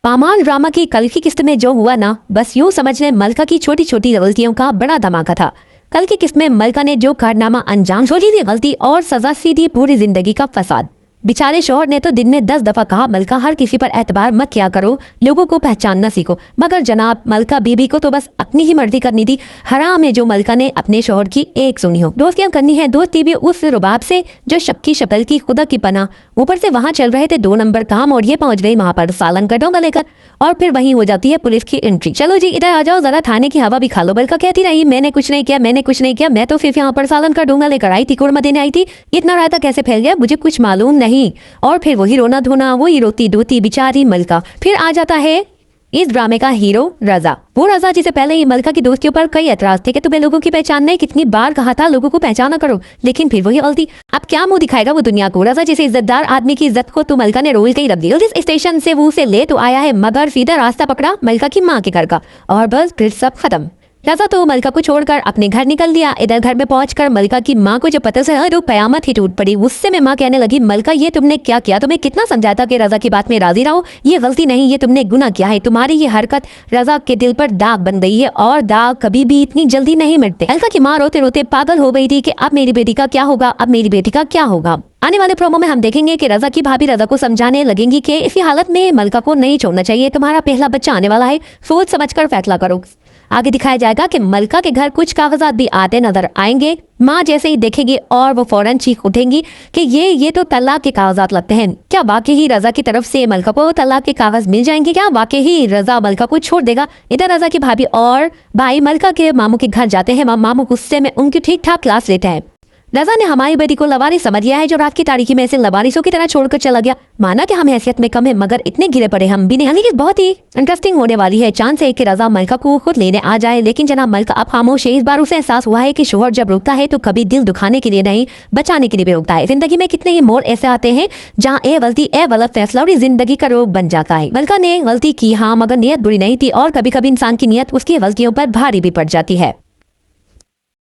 पामाल drama की कल की किस्त में जो हुआ ना, बस यूं समझ लें मलका की छोटी छोटी गलतियों का बड़ा धमाका था। कल की किस्त में मलका ने जो कारनामा अंजाम, छोटी सी गलती और सजा सीधी पूरी जिंदगी का फसाद। बेचारे शोहर ने तो दिन में 10 दफा कहा, मलका हर किसी पर एतबार मत किया करो, लोगों को पहचानना सीखो। मगर जनाब मलका बीबी को तो बस अपनी ही मर्जी करनी थी। हराम है जो मलका ने अपने शोहर की एक सुनी हो। दोस्तियां करनी है दोस्ती भी उस रुबाब से जो शक्की शपल की खुदा की पना। ऊपर से वहाँ चल रहे थे 2 नंबर काम और ये पहुंच गई वहाँ पर सालन कटोंगा लेकर, और फिर वहीं हो जाती है पुलिस की एंट्री। चलो जी इधर आ जाओ, जरा थाने की हवा भी खा लो। मलका कहती रही, मैंने कुछ नहीं किया, मैंने कुछ नहीं किया, मैं तो सिर्फ यहाँ पर सालन का डूंगा लेकर आई थी, कुरमा देने आई थी। इतना रायता कैसे फैल गया मुझे कुछ मालूम नहीं। और फिर वही रोना धोना, वही रोती धोती बेचारी मलका। फिर आ जाता है इस ड्रामे का हीरो रजा। वो रजा जिसे पहले ही मलका की दोस्ती पर कई एतराज थे कि तुम्हें लोगों की पहचान नहीं, कितनी बार कहा था लोगों को पहचाना करो, लेकिन फिर वही गलती। अब क्या मुंह दिखाएगा वो दुनिया को। रजा जिसे इज्जतदार आदमी की इज्जत को तो मलका ने रोल के ही रख दिया। जिस स्टेशन से वो उसे ले तो आया है, मगर सीधा रास्ता पकड़ा मलका की माँ के घर का, और बस फिर सब खत्म। रजा तो मलका को छोड़कर अपने घर निकल दिया। इधर घर में पहुंचकर मलका की माँ को जो पता चला तो कयामत ही टूट पड़ी। उससे में माँ कहने लगी, मलका ये तुमने क्या किया? तुम्हें कितना समझाया था कि रजा की बात में राजी रहो, ये गलती नहीं, ये तुमने गुनाह किया है। तुम्हारी ये हरकत रजा के दिल पर दाग बन गई है, और दाग कभी भी इतनी जल्दी नहीं मिटते। मलका की माँ रोते रोते पागल हो गई थी कि अब मेरी बेटी का क्या होगा, अब मेरी बेटी का क्या होगा। आने वाले प्रोमो में हम देखेंगे कि रजा की भाभी रजा को समझाने लगेंगी कि इसी हालत में मलका को नहीं छोड़ना चाहिए, तुम्हारा पहला बच्चा आने वाला है, सोच समझकर फैसला करो। आगे दिखाया जाएगा कि मलका के घर कुछ कागजात भी आते नजर आएंगे। माँ जैसे ही देखेगी और वो फौरन चीख उठेंगी कि ये तो तलाक के कागजात लगते हैं। क्या वाकई ही रजा की तरफ से मलका को तलाक के कागज मिल जाएंगे? क्या वाकई ही रजा मलका को छोड़ देगा? इधर रजा की भाभी और भाई मलका के मामू के घर जाते हैं। मामू गुस्से में उनकी ठीक ठाक क्लास लेते हैं। रजा ने हमारी बेटी को लवारिस समझ लिया है, जो रात की तारीखी में ऐसे लवारिसों की तरह छोड़कर चला गया। माना कि हम हैसियत में कम है, मगर इतने गिरे पड़े हम भी नहीं। हालांकि बहुत ही इंटरेस्टिंग होने वाली है। चांस है कि रजा मलका को खुद लेने आ जाए, लेकिन जनाब मलका अब खामोश है। इस बार उसे एहसास हुआ है कि शोहर जब रुकता है तो कभी दिल दुखाने के लिए नहीं, बचाने के लिए भी रुकता है। जिंदगी में कितने ही मोड़ ऐसे आते हैं जहाँ ए गलती ए गलत फैसला और जिंदगी का रोग बन जाता है। मलका ने गलती की हाँ, मगर नियत बुरी नहीं थी, और कभी कभी इंसान की नियत उसकी गलतियों पर भारी भी पड़ जाती है।